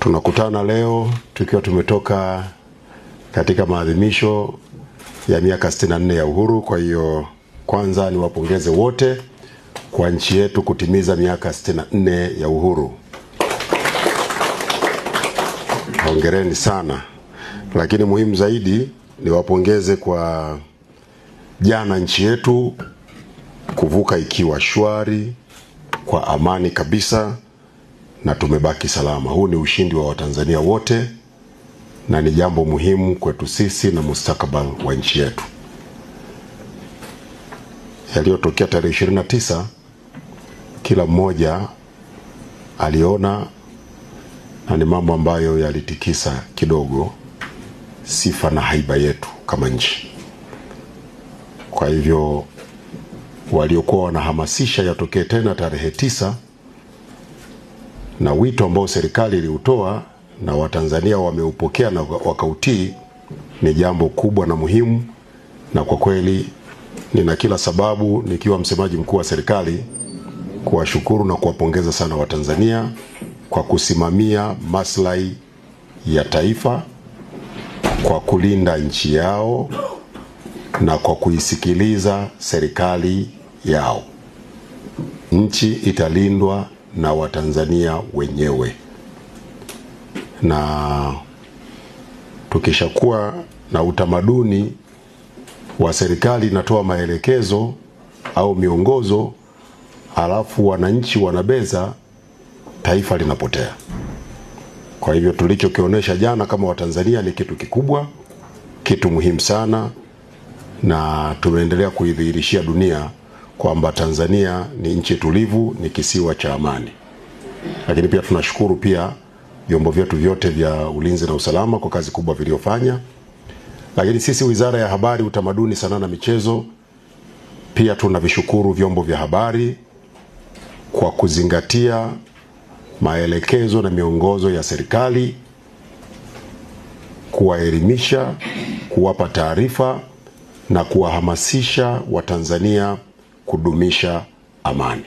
Tunakutana leo tukiwa tumetoka katika maadhimisho ya miaka 64 ya uhuru. Kwa hiyo kwanza niwapongeze wote kwa nchi yetu kutimiza miaka 64 ya uhuru. Hongereni sana. Lakini muhimu zaidi niwapongeze kwa jana nchi yetu kuvuka ikiwa shwari kwa amani kabisa na tumebaki salama. Huu ni ushindi wa Watanzania wote na ni jambo muhimu kwetu sisi na mustakabali wa nchi yetu. Yaliyotokea tarehe 29 kila mmoja aliona, na ni mambo ambayo yalitikisa kidogo sifa na haiba yetu kama nchi. Kwa hivyo waliokuwa wanahamasisha yatokee tena tarehe 9 na wito ambao serikali iliutoa na Watanzania wameupokea na wakautii ni jambo kubwa na muhimu, na kwa kweli nina kila sababu nikiwa msemaji mkuu wa serikali kuwashukuru na kuwapongeza sana Watanzania kwa kusimamia maslahi ya taifa, kwa kulinda nchi yao na kwa kuisikiliza serikali yao. Nchi italindwa na Watanzania wenyewe, na tukishakuwa na utamaduni wa serikali inatoa maelekezo au miongozo alafu wananchi wanabeza, taifa linapotea. Kwa hivyo tulichokionyesha jana kama Watanzania ni kitu kikubwa, kitu muhimu sana, na tumeendelea kuidhihirishia dunia kwamba Tanzania ni nchi tulivu, ni kisiwa cha amani. Lakini pia tunashukuru pia vyombo vyetu vyote vya ulinzi na usalama kwa kazi kubwa viliofanya. Lakini sisi Wizara ya Habari, Utamaduni, Sanaa na Michezo pia tunavishukuru vyombo vya habari kwa kuzingatia maelekezo na miongozo ya serikali, kuwaelimisha, kuwapa taarifa na kuwahamasisha Watanzania kudumisha amani.